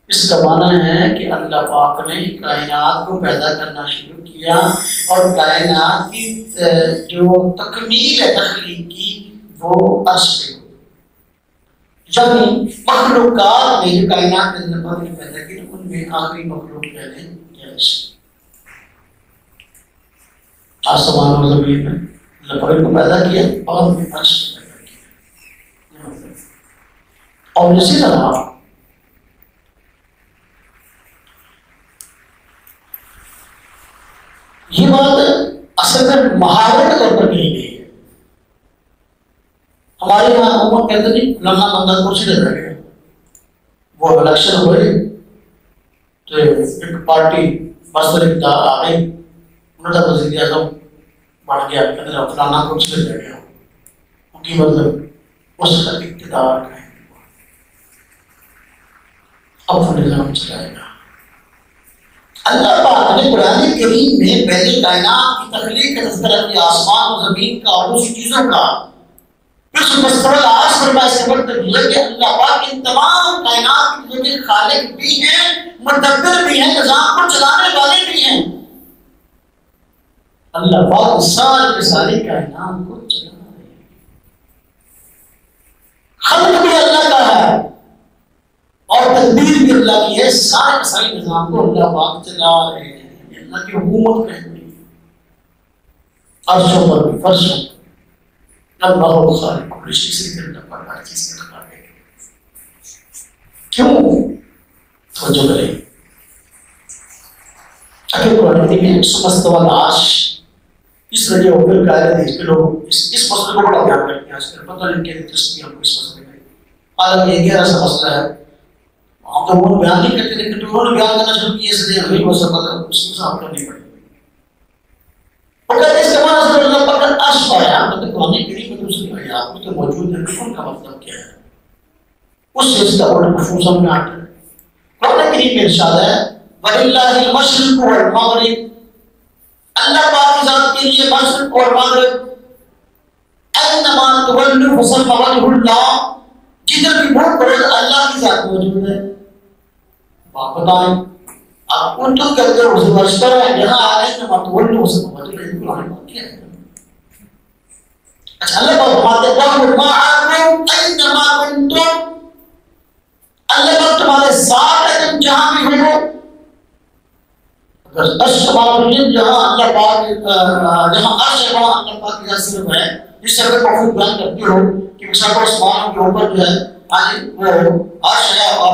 اس کا معنی ہے کہ اللہ پاک نے کائنات کو پیدا کرنا شروع کیا اور کائنات کی جو تکمیل ہے تخلیق کی وہ عرش پہ، یعنی مخلوقات میں جو کائنات کے اندر پاک نے پیدا کی ان میں آخری مخلوق پہلے عرش. آسمان اور زمین میں اللہ پاک کو پیدا کیا اور عرش پیدا کیا. اور اسی طرح یہ بات اصل میں محاورے کے طور پر کہی گئی ہے. ہمارے یہاں عموماً کہتے نہیں فلانا بندہ کرسی لے گیا، وہ الیکشن ہوئے تو ایک پارٹی بس اقتدار آ گئی، انہوں نے وزیر اعظم بڑھ گیا، کہتے ہیں فلانا کرسی لے گیا، ان کی مطلب اس کا اقتدار ہے، اب وہ نظام چلائے گا. اللہ پاک نے قرآن کریم میں پہلے کائنات کی تخلیق کا تذکرہ کیا، آسمان و زمین کا اور دوسری چیزوں کا، پھر اس مستوى العرش فرمایا. اس کا مطلب یہ کہ اللہ پاک ان تمام کائنات کے جو خالق بھی ہیں، مدبر بھی ہیں، نظام کو چلانے والے بھی ہیں. اللہ پاک ساری کائنات کو چلا رہے ہیں. خلق بھی اللہ کا ہے اور تدبیر بھی اللہ کی ہے، سارے نظام کو اللہ پاک چلا رہے ہیں. اللہ کی حکومت ہے عرشوں پر بھی فرشوں پر. اللہ خالق کل شیء سے اللہ پاک ہر چیز کا خالق ہے. کیوں توجہ کریں؟ اگر قرآن کریم میں مستوى العرش اس وجہ ہو کر قاعدہ اس پہ لوگ اس مسئلے کو بڑا بیان کرتے ہیں. آج کل پتہ نہیں کہ دلچسپی ہم کو اس مسئلے میں، حالانکہ یہ گہرا سا مسئلہ ہے. ہم تو وہ بیان نہیں کرتے لیکن انہوں نے بیان کرنا شروع کیا، اس لیے ہمیں وہ سب پتہ اس کو صاف کرنی پڑی. اور کہتے اس کے معنی سے اللہ پاک عرش پر ہے. ہم کہتے قرآن کریم میں دوسری آیات میں تو موجود ہے، ان کا مطلب کیا ہے اس سے اس کا بڑا مفہوم سمجھ آتا ہے. قرآن کریم میں ارشاد ہے وَلِلَّهِ الْمَشْرِقُ وَالْمَغْرِبُ، اللہ پاک کی ذات کے لیے مشرق اور مغرب. اَيْنَمَا تُوَلُّوا فَثَمَّ وَجْهُ اللَّهِ، جدھر بھی منہ کرو تو اللہ کی ذات موجود ہے. آپ بتائیں آپ ان تو کہتے ہو اسے مشکر ہے، یہاں آ رہے ہیں مت بولنے اسے موجود ہے. قرآن میں کیا ہے؟ اچھا اللہ پاک فرماتے ہیں وَمَعَكُمْ أَيْنَمَا كُنْتُمْ، اللہ پاک تمہارے ساتھ ہے تم جہاں بھی ہو. جہاں اللہ پاک جہاں عرش ہے وہاں اللہ پاک کی ذات صرف ہے. جس سے اگر آپ بیان کرتے ہو کہ مسافر آسمان کے اوپر جو ہے وہ عرش ہے اور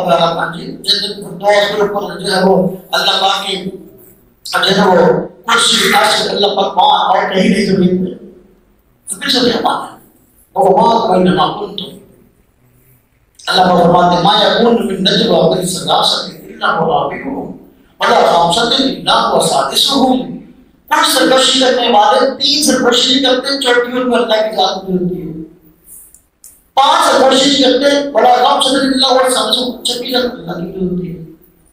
جنت فردوس کے اوپر جو ہے وہ اللہ پاک کی جو ہے وہ کرسی عرش اللہ پاک وہاں اور کہیں نہیں زمین پہ. تو پھر سے کیا بات ہے وَمَا بَيْنَمَا كُنْتُمْ، اللہ پاک فرماتے ہیں ما يَكُونُ مِن نَجْوَىٰ مِن ثَلَاثَةٍ إِلَّا هُوَ رَابِعُهُمْ وَلَا خَمْسَةٍ إِلَّا هُوَ سَادِسُهُمْ. کچھ سرکشی کرنے والے 3 سرکشی کرتے، چوتھی ان میں اللہ کی ذات موجود ہوتی ہے. 5 سرکشی کرتے بڑا کام صدر اللہ اور سامنے 26 اللہ کی موجود ہوتی ہے.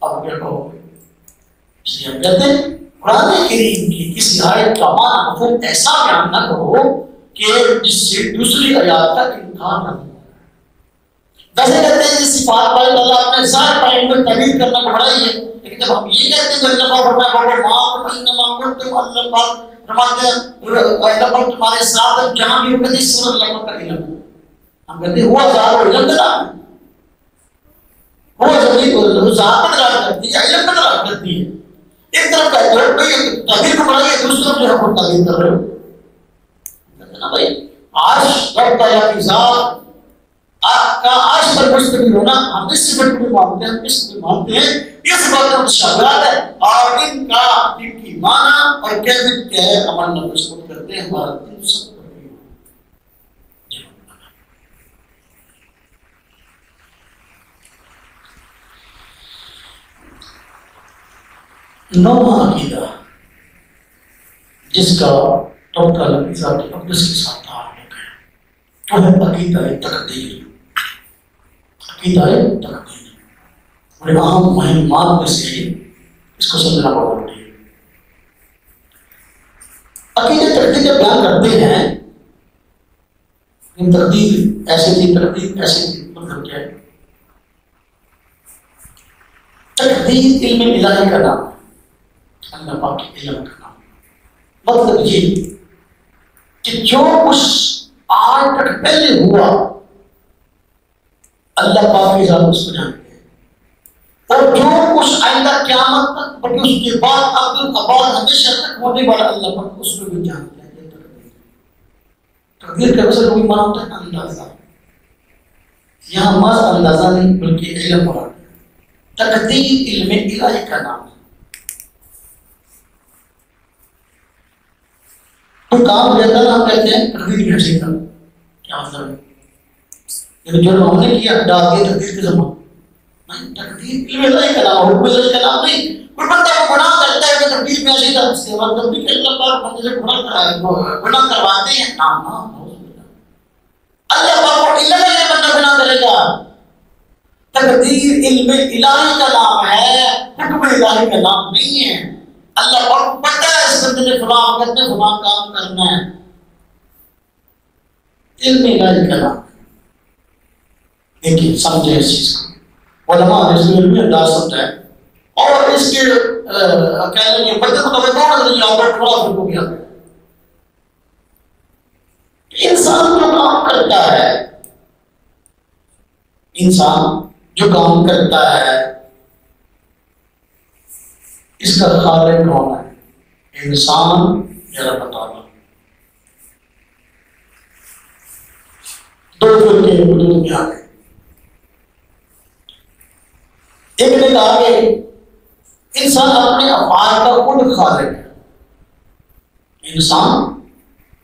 اب کیا کہو گے؟ اس لیے ہم کہتے ہیں قرآن کریم کی کسی آیت کا معنی مفہوم ایسا بیان نہ کرو کہ جس سے دوسری آیات کا انکار نہ ہو. ویسے کہتے ہیں یہ صفات والے اللہ اپنے ظاہر پر ان میں تعبیر کرنا بڑھائی ہے، لیکن جب ہم یہ کہتے ہیں کہ اللہ پاک فرمایا بابا ماں انما کنتم، اللہ پاک فرماتے ہیں اللہ پاک تمہارے ساتھ جہاں بھی ہوگا اس صورت اللہ پاک کا علم ہے. ہم کہتے ہیں ہوا ذات و علم کا نام ہے، ہوا زمین کو ذات پر دلالت کرتی ہے، علم پر دلالت کرتی ہے. ایک طرف کہتے ہو کوئی تعبیر کو بڑھائی ہے، دوسری طرف جو ہے وہ تعبیر کر رہے ہو. کہتے ہیں نا بھائی عرش رب تعالیٰ کی ذات آپ کا عرش پر مستقل ہونا، ہم اس صفت کو بھی مانتے ہیں، اس کو بھی مانتے ہیں. یہ صفات متشابہات ہے اور ان کا ان کی معنی اور کیفیت کیا ہے عمل نہ مضبوط کرتے ہیں. ہمارا دل سب نوواں عقیدہ جس کا ٹوٹا نبی ذات اقدس کے ساتھ تعلق ہے، وہ ہے عقیدہ تقدیر۔ عقیدہ تقدیر بڑے اہم مہمات میں سے اس کو سمجھنا بہت ضروری ہے۔ عقیدہ تقدیر جب بیان کرتے ہیں، تقدیر ایسے تھی، تقدیر ایسے تھی، مطلب کیا ہے؟ تقدیر علم الہی کا نام ہے، اللہ پاک کے علم کا نام ہے۔ مطلب یہ کہ جو کچھ آج تک پہلے ہوا اللہ پاک کی ذات اس کو جانتے ہیں، اور جو کچھ آئندہ قیامت تک بلکہ اس کے بعد ابد ہمیشہ تک ہونے والا اللہ پاک اس کو بھی جانتے ہیں۔ تقدیر کا ویسے کوئی معنی ہوتا ہے اندازہ، یہاں محض اندازہ نہیں بلکہ علم مراد ہے۔ تقدیر علم الہی کا نام ہے۔ تو کام رہتا نا، ہم کہتے ہیں تقدیر میں ایسے تھا، کیا مطلب ہے؟ لیکن جو ہم نے کیا ڈال دیا تقدیر کے زمان نہیں، تقدیر علم الہی کا نام ہے، حکم الہی کا نام نہیں۔ کوئی بندہ کو گناہ کرتا ہے کہ تقدیر میں ایسے تھا، اس کے بعد تقدیر کے اللہ پاک بندے سے گناہ کرواتے ہیں، نام اللہ پاک کو علم ہے کہ بندہ گناہ کرے گا۔ تقدیر علم الہی کا نام ہے، حکم الہی کا نام نہیں ہے۔ اللہ پاک کو پتہ ہے اس بندے نے فلاں وقت میں فلاں کام کرنا ہے، علم الہی کا نام ہے۔ لیکن سمجھے اس چیز کو، علماء نے اس میں علمی انداز سمجھا ہے، اور اس کے کہنے کے بندے کو تو دو نظریہ اور تھوڑا فرق ہو گیا۔ انسان جو کام کرتا ہے، انسان جو کام کرتا ہے، اس کا خالق کون ہے؟ انسان یا رب تعالیٰ؟ دو فرقے وجود میں آ گئے۔ ایک نے کہا کہ انسان اپنے افعال کا خود خالق ہے، انسان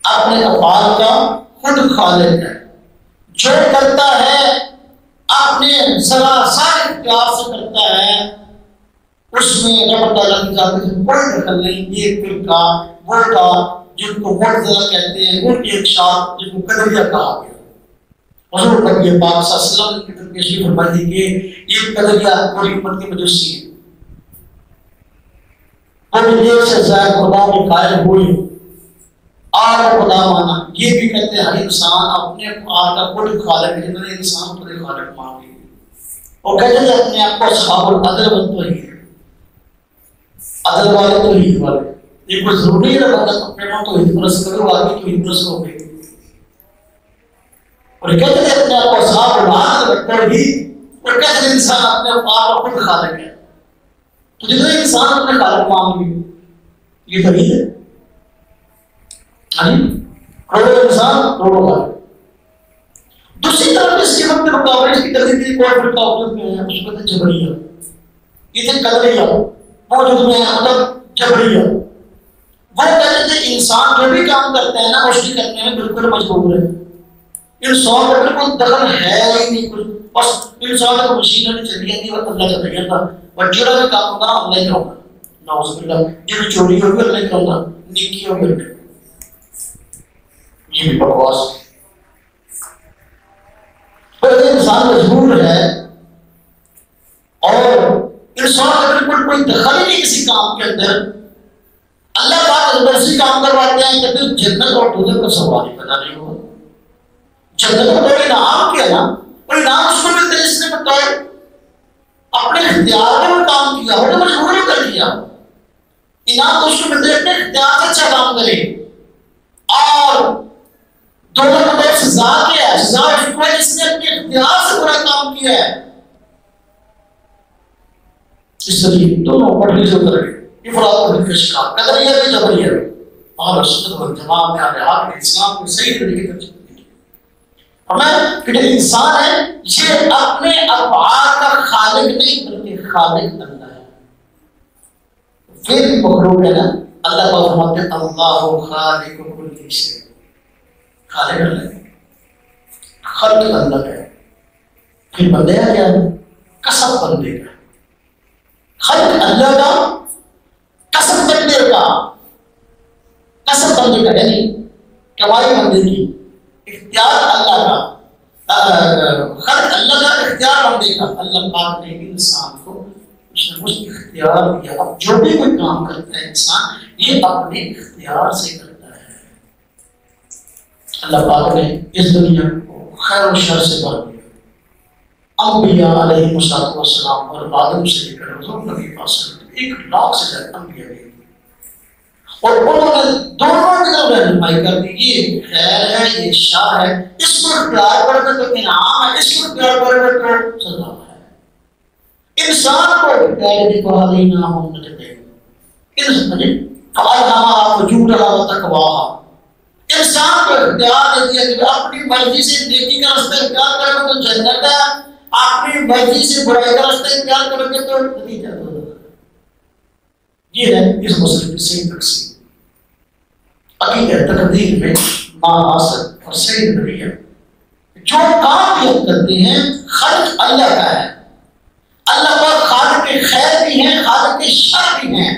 اپنے افعال کا خود خالق ہے، جو کرتا ہے اپنے سراسر اختیار سے کرتا ہے، اس میں رب تعالیٰ کی ذات سے کوئی دخل نہیں۔ یہ فرقہ وہ تھا جن کو معتزلہ کہتے ہیں، ان کی ایک شاخ جن کو قدریہ کہا گیا۔ حضور نبی پاک صلی اللہ علیہ وسلم کی تشریف فرمائی تھی کہ یہ قدریہ پوری امت کے مجوسی ہیں، وہ ایک سے زائد خدا کے قائل ہوئے، آج خدا مانا۔ یہ بھی کہتے ہیں ہر انسان اپنے افعال کا خود خالق ہے، جنہوں نے انسان خود خالق مان لی، اور کہتے ہیں اپنے آپ کو اصحاب العدل والتوحید، عدل والے توحید والے۔ یہ کوئی ضروری ہے بندہ اپنے آپ توحید پرست کرے، وہ آگے توحید پرست ہو گئے، اور کہتے ہیں اپنے آپ کو اصحاب العدل والتوحید، اور کہتے ہیں انسان اپنے افعال کا خود خالق ہے۔ تو جتنے انسان اپنے خالق مان لی، یہ توحید ہے۔ کروڑوں انسان کروڑوں خالق۔ دوسری طرف اس کے وقت مقابلے اس کی تقدیر کی کوئی فرقہ وجود میں ہے، اس کو کہتے ہیں جبریہ، یہ تھے قدریہ موجود میں ہے، مطلب جبریہ۔ وہ کہتے تھے انسان جو بھی کام کرتا ہے نا، اس کے کرنے میں بالکل مجبور ہے، انسان کا بالکل دخل ہے ہی نہیں کچھ، بس انسان کو مشین نہیں چلی جاتی اور اللہ چلا جاتا، اور جو بھی کام ہوگا اللہ ہی کروں گا، نعوذ باللہ، جو بھی چوری ہوگی اللہ ہی کروں گا، نیکی ہوگی اللہ، یہ بھی بکواس۔ پر انسان مجبور ہے، اور انسان کا بالکل کوئی دخل ہی نہیں کسی کام کے اندر۔ اللہ پاک ایسی کام کرواتے ہیں کہ پھر جنت اور دوزخ کا سوال ہی پیدا نہیں ہوا۔ جنت کو تو انعام کیا نا، اور انعام اس کو ملتے جس نے بتایا اپنے اختیار میں وہ کام کیا، وہ مجبور ہو کر کیا، انعام تو اس کو ملتے اپنے اختیار سے اچھا کام کرے۔ اور دونوں کا تو سزا کیا ہے، سزا اس کو ہے جس نے اپنے اختیار سے برا کام کیا ہے۔ اس لیے دونوں پٹری سے اتر گئے، افراط و تفریط کا شکار، قدریہ بھی جبریہ بھی، اور سنت والجماعت میں اہل حق نے اسلام کو صحیح طریقے سے فرمایا کہ جو انسان ہے یہ اپنے افعال کا خالق نہیں بلکہ خالق اللہ ہے۔ پھر مخلوق ہے نا، اللہ کو فرماتے ہیں اللہ خالق کل شیء، خالق اللہ ہے، خلق اللہ ہے۔ پھر بندے کا کیا ہے؟ کسب بندے کا، خلق اللہ کا، کسب بندے کا۔ کسب بندے کا ہے نہیں، کمائی بندے کی، اختیار اللہ کا، خلق اللہ کا، اختیار بندے کا۔ اللہ پاک نے انسان کو اس نے کچھ اختیار دیا۔ اب جو بھی کوئی کام کرتا ہے انسان یہ اپنے اختیار سے کرتا ہے۔ اللہ پاک نے اس دنیا کو خیر و شر سے بھر دیا۔ انبیاء علیہ السلام اور آدم سے لے کر حضور نبی پاک صلی اللہ علیہ وسلم 1 لاکھ سے زیادہ انبیاء گئے اور انہوں نے دونوں کی طرف رہنمائی کر دی، یہ خیر ہے یہ شر ہے، اس کو اختیار کرنے تو انعام ہے، اس کو اختیار کرنے تو سزا ہے۔ انسان کو اختیار دی تو علینا ہم نجدے انسان نے فعلہما فجورہا وتقواہا، انسان کو اختیار دے دیا کہ اپنی مرضی سے نیکی کا رستہ اختیار کرے تو جنت ہے، اپنی مرضی سے برائی کا رستہ اختیار کرے تو نتیجہ ہے۔ یہ ہے اس مسئلے کی صحیح تقسیم۔ عقیدہ تقدیر میں ما حاصل اور صحیح نظریہ، جو کام بھی ہم کرتے ہیں خلق اللہ کا ہے، اللہ پاک خالق خیر بھی ہیں خالق شر بھی ہیں،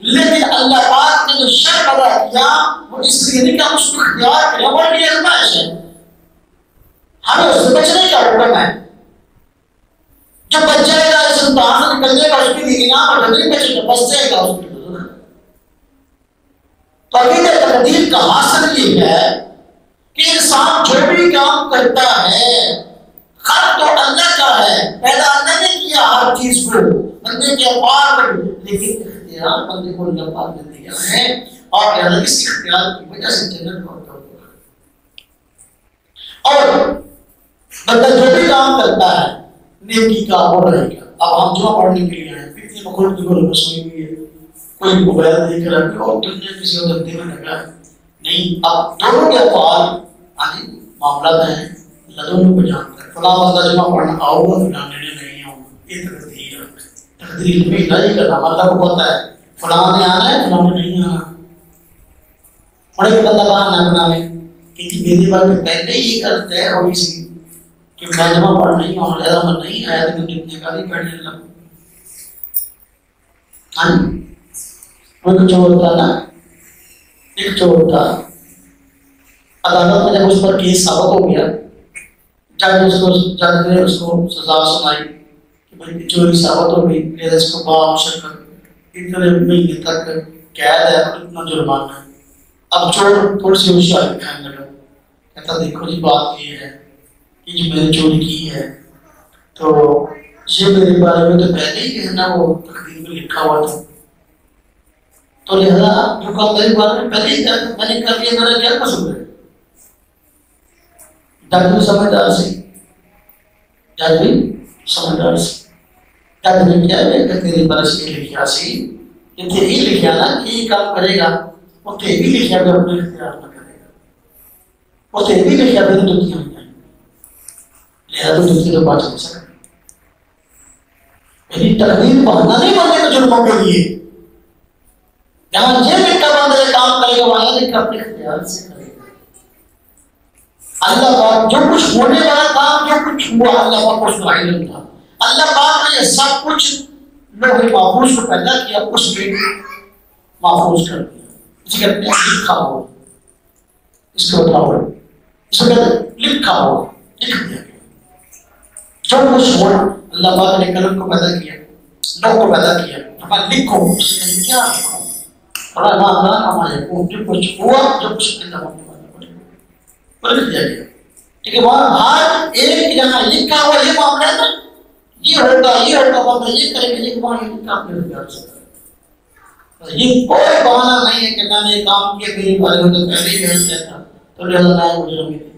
لیکن اللہ پاک نے جو شر پیدا کیا وہ اس لیے نہیں کہ ہم اس کو اختیار کریں، وہ بھی آزمائش ہے، ہمیں اس سے بچنے کا حکم ہے۔ جو بچ جائے گا اس امتحان سے نکل جائے گا اس کے لیے انعام اور نہیں بچے گا، بچ جائے گا اس کے لیے۔ تو عقیدہ تقدیر کا حاصل یہ ہے کہ انسان جو بھی کام کرتا ہے خلق تو اللہ کا ہے، پیدا اللہ نے کیا ہر چیز کو بندے کے پار پر، لیکن اختیار بندے کو اللہ پاک نے دیا ہے اور لہذا اس اختیار کی وجہ سے جنت کو ہوتا ہے۔ اور بندہ جو بھی کام کرتا ہے نیکی کا وہ رہے گا۔ اب ہم جمعہ پڑھنے کے لیے آئے، اتنی مخلوق کی کوئی رسوئی ہوئی ہے، کوئی موبائل دیکھ رہا ہے اور دنیا کسی اور دھندے میں لگا ہے نہیں۔ اب دونوں کے افعال معاملات ہیں، اللہ دونوں کو جانتا ہے۔ فلاں بندہ جمعہ پڑھنا آؤ گا فلاں نہیں آؤں گا، یہ تقدیر ہے۔ تقدیر میں نہیں کرنا، اللہ کو پتہ ہے فلاں نے آنا ہے فلاں نے نہیں آنا۔ بڑے بندہ بہانہ نہ بناوے کہ میری بات میں پہلے ہی کرتے ہیں اور اسی کہ میں جمعہ پڑھ نہیں ہوں لہذا میں نہیں آیا تو جتنے کا نہیں پڑھنے لگا۔ ہاں کوئی چور تھا نا، ایک چور تھا، عدالت میں جب اس پر کیس ثابت ہو گیا جج نے اس کو سزا سنائی کہ بھائی چوری ثابت ہو گئی، لہذا اس کو بامشقت اتنے مہینے تک قید ہے اور اتنا جرمانہ ہے۔ اب چور تھوڑی سی ہوشیاری دکھانے لگا، کہتا دیکھو جی بات یہ ہے کہ جو میں نے چوری کی ہے تو یہ میرے بارے میں تو پہلے ہی کہنا وہ تقدیر میں لکھا ہوا تھا، تو لہذا جو کام میرے بارے میں پہلے ہی میں نے کر دیا، میرا کیا قصور ہے؟ جج بھی سمجھدار سی، جج بھی سمجھدار سی، جج نے کیا ہے کہ تیری بارے سے لکھیا سی، یہ تیری لکھیا نا کہ یہ کام کرے گا، وہ تیری لکھیا بھی اپنے اختیار نہ کرے گا، وہ تیری لکھیا بھی تو دنیا میں جائیں گے، لہذا تو دوسری تو بات نہیں سکتا۔ میری تقدیر بہانا نہیں بننے کا جرموں کے لیے، جہاں یہ لکھا بندہ یہ کام کرے گا وہاں لکھا اپنے اختیار سے کرے گا۔ اللہ پاک جو کچھ ہونے والا کام جو کچھ ہوا اللہ پاک اس کا علم تھا، اللہ پاک نے یہ سب کچھ لوح محفوظ کو پیدا کیا، اس میں محفوظ کر دیا، اسے کہتے ہیں لکھا ہوا، اس کو اٹھاؤ، اسے کہتے ہیں لکھا ہوا، لکھ دیا گیا جو کچھ ہوا۔ اللہ پاک نے قلم کو پیدا کیا، لوح کو پیدا کیا، لکھو، اس نے کیا لکھو، ہمارے جو کچھ ہوا جو کچھ پیدا ہونے والا لکھ دیا گیا۔ ٹھیک ہے، وہاں ہر ایک جہاں لکھا ہوا یہ معاملہ ہے نا، یہ ہوگا بندہ یہ کرے گا، یہ وہاں لکھا اپنے اختیار سے کرے گا۔ یہ کوئی بہانہ نہیں ہے کہ میں نے یہ کام کیا میرے بارے میں تو پہلے ہی کہہ دیا تھا تو لہذا میں مجرم ہی نہیں۔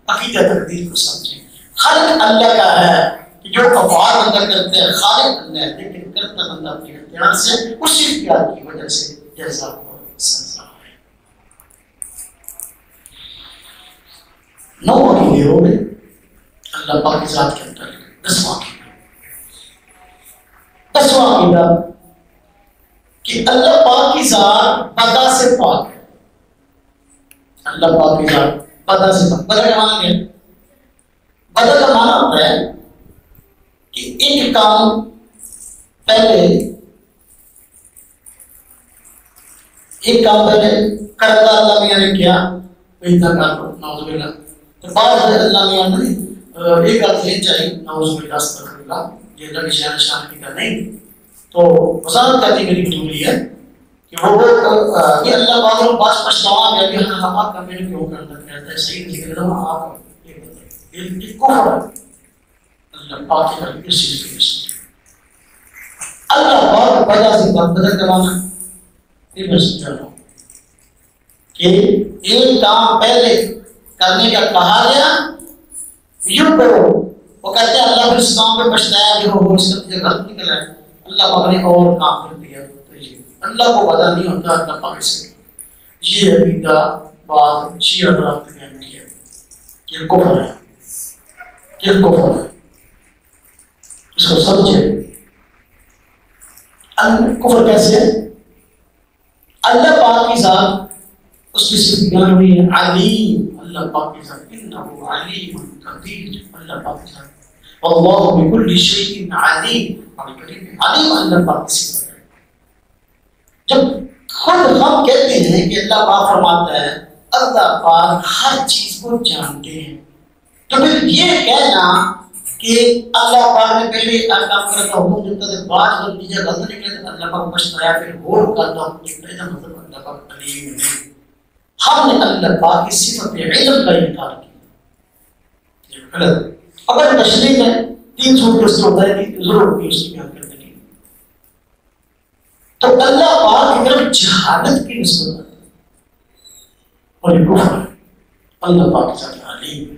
عقیدہ تقدیر کو سمجھیں، خالق اللہ کا ہے کہ جو افعال بندہ کرتے ہیں خالق اللہ ہے، لیکن کرتا بندہ اپنے اختیار سے، اسی اختیار کی وجہ سے جزا اور سزا ہے۔ 9 عقیدے ہو گئے اللہ پاک کی ذات کے اندر۔ 10واں عقیدہ کہ اللہ پاک کی ذات بدا سے پاک ہے۔ اللہ پاک کی ذات بدا سے پاک، بدا کا معنی ہے، بدا کا معنی ہوتا ہے کہ ایک کام پہلے ایک کام پہلے کرتا اللہ میاں نے کیا وہ اتنا کر لو نعوذ باللہ، تو بعد اللہ میاں نے ایک بات نہیں چاہیے نعوذ باللہ استغفر اللہ، یہ اللہ کی شان شان کی کا نہیں، تو وضاحت کرنی میری ضروری ہے کہ وہ یہ اللہ پاک کو بعض پچھتاوا گیا کہ ہاں آپ کا میں نے کیوں کرنا کہتا ہے صحیح نہیں کرتا ہوں آپ یہ بتائیں یہ کفر ہے اللہ پاک کی طرف اس چیز کی اللہ پاک وجہ سے بدل کروانا یہ میں سمجھا رہا ہوں کہ ایک کام پہلے کرنے کا کہا گیا یوں کرو، وہ کہتے ہیں اللہ پھر اس کام پہ پچھتایا کہ وہ اس کا غلط نکلا ہے، اللہ پاک نے اور کام کر دیا، اللہ کو پتہ نہیں ہوتا اللہ پاک سے۔ یہ عقیدہ بعض شیعہ حضرات نے بیان کیا، یہ کفر ہے، یہ کفر ہے، اس کو سمجھے۔ کفر کیسے ہے؟ اللہ پاک کی ذات اس کی صفت بیان ہوئی ہے علیم، اللہ پاک کی ذات انہ علیم قدیر، اللہ پاک کی ذات واللہ بکل شیء علیم، علیم اللہ پاک کی صفت ہے۔ جب خود ہم کہتے ہیں کہ اللہ پاک فرماتا ہے اللہ پاک ہر چیز کو جانتے ہیں، تو پھر یہ کہنا کہ اللہ پاک نے پہلے کام کرنے کا حکم دیتا تھا بعد میں نتیجہ غلط نکلے تو اللہ پاک پچھتایا پھر اور کرتا حکم نکلے تو مطلب اللہ پاک علیم ہے۔ ہم نے اللہ پاک کی صفت علم کا انکار کیا، یہ غلط۔ اگر تشریح میں 3 صورتیں اس سے ہوتا ہے کہ ضرور بھی اس کی بیان کرنے کی، تو اللہ پاک کی طرف جہالت کی نسبت ہے اور یہ کفر ہے۔ اللہ پاک کی ذات علیم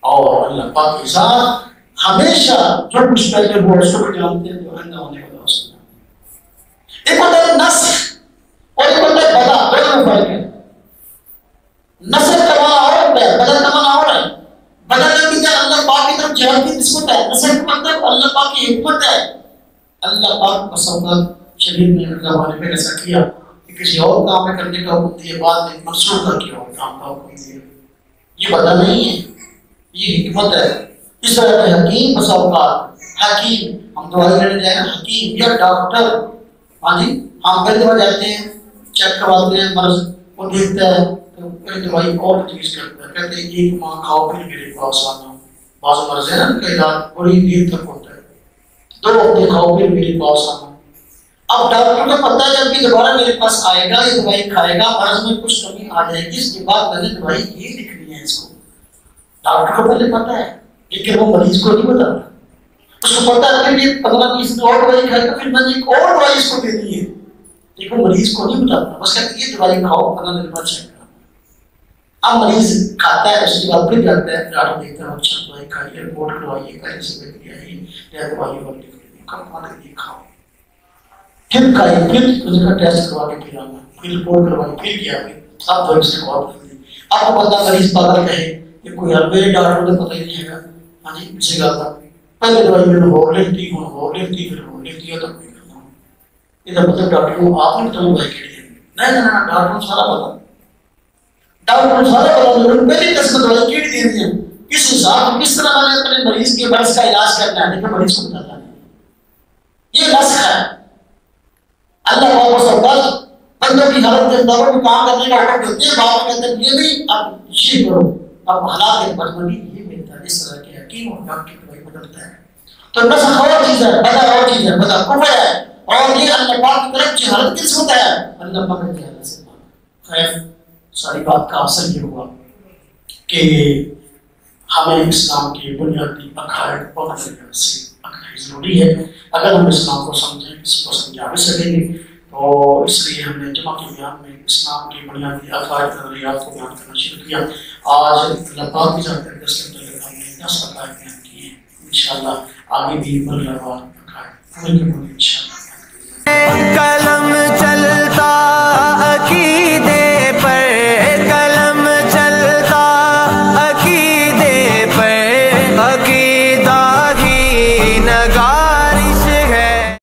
اور اللہ پاک کی ذات ہمیشہ جو کچھ پہلے ہوا اس کو جانتے ہیں جو آئندہ ہونے والا اس کو جانتے ہیں۔ ایک ہوتا ہے نسخ اور ایک ہوتا ہے بدع، دونوں فرق ہے۔ نسخ کا معنی اور ہوتا ہے، بدع کا معنی اور ہے۔ بدع کا مطلب اللہ پاک کی طرف جہالت کی نسبت ہے، نسخ کا مطلب اللہ پاک کی حکمت ہے۔ اللہ پاک کا سوال شریف نے اللہ والے پہ ایسا کیا کہ کسی اور کام میں کرنے کا حکم دیا، بعد میں منسوخ کر کے اور کام کا حکم دیا، یہ بدع نہیں ہے، یہ حکمت ہے۔ اس طرح کے حکیم بسا اوقات حکیم، ہم دوائی لینے جائیں گے حکیم یا ڈاکٹر، ہاں جی ہم پہلے دوا جاتے ہیں چیک کرواتے ہیں مرض وہ دیکھتا ہے تو پہلے دوائی اور چیز کرتا ہے، کہتے ہیں ایک ماہ کھاؤ پھر میرے پاس آنا، بعض مرض ہے نا ان کا علاج بڑی دیر تک ہوتا ہے، 2 ہفتے کھاؤ پھر میرے پاس آنا۔ اب ڈاکٹر کو پتہ ہے جب کہ دوبارہ میرے پاس آئے گا یہ دوائی کھائے گا مرض میں کچھ کمی آ جائے گی، اس کے بعد میں نے دوائی یہ لکھنی ہے، اس کو ڈاکٹر کو پہلے پتہ ہے لیکن وہ مریض کو نہیں بتا رہا، اس کو پتا ہے کہ 15-20 دن اور دوائی کھائے گا پھر میں نے ایک اور دوائی اس کو دینی ہے، لیکن وہ مریض کو نہیں بتاتا، بس کہتے ہیں یہ دوائی کھاؤ 15 دن بعد چیک کرا۔ اب مریض کھاتا ہے اس کے بعد پھر جاتا ہے ڈاکٹر دیکھتا ہے اچھا دوائی کھائیے رپورٹ کروائیے کہیں سے بیکٹیریا ہے یا دوائی اور لکھ دیں کم کھا کے یہ کھاؤ، پھر کھائیے پھر اس کا ٹیسٹ کروا کے پھر آنا پھر رپورٹ کروائی پھر کیا پھر اب دوائی سے غور کر دی۔ اب وہ بندہ مریض پاگل کہے کہ کوئی یار میرے ڈاکٹر کو پتہ ہی نہیں ہے، ہاں جی اسی گل کا پہلے دوائی میں نے اور لکھتی ہوں اور لکھتی پھر اور لکھتی ہے تو کوئی کرتا ہوں، یہ مطلب ڈاکٹر کو آپ نے تو دوائی کھیلی ہے نہیں ڈاکٹر کو سارا پتا، ڈاکٹر کو سارا پتا پہلی قسم دوائی کھیلی دینی ہے کس حساب کس طرح میں نے اپنے مریض کے مرض کا علاج کرنا ہے، لیکن مریض کو بتاتا نہیں، یہ نسخ ہے۔ اللہ پاک و سبحانہ بندوں کی حالت کے اندر بھی کام کرنے کا حکم دیتے ہیں، بعد میں کہتے ہیں یہ بھی اب یہ کرو، اب حالات کے بدمنی یہ بہتر ہے، اس طرح کے حکیم اور ڈاکٹر کی دوائی بدلتا ہے۔ تو نسخ اور چیز ہے، بدع اور چیز ہے، بدع کفر ہے، اور یہ اللہ پاک کی طرف جہالت کی نسبت ہے، اللہ پاک کی جہالت سے پاک۔ خیر ساری بات کا اصل یہ ہوا کہ ہمیں اسلام کے بنیادی عقائد اور عقائد ضروری ہے، اگر ہم اسلام کو سمجھیں اس کو سمجھا بھی سکیں گے، تو اس لیے ہم نے جمع کے بیان میں اسلام کی بنیادی عقائد نظریات کو بیان کرنا شروع کیا۔ آج اللہ پاک کی ذات اقدس کے متعلق ہم نے 10 عقائد بیان کیے ہیں، انشاءاللہ آگے بھی مرحلہ وار عقائد پورے کے پورے انشاءاللہ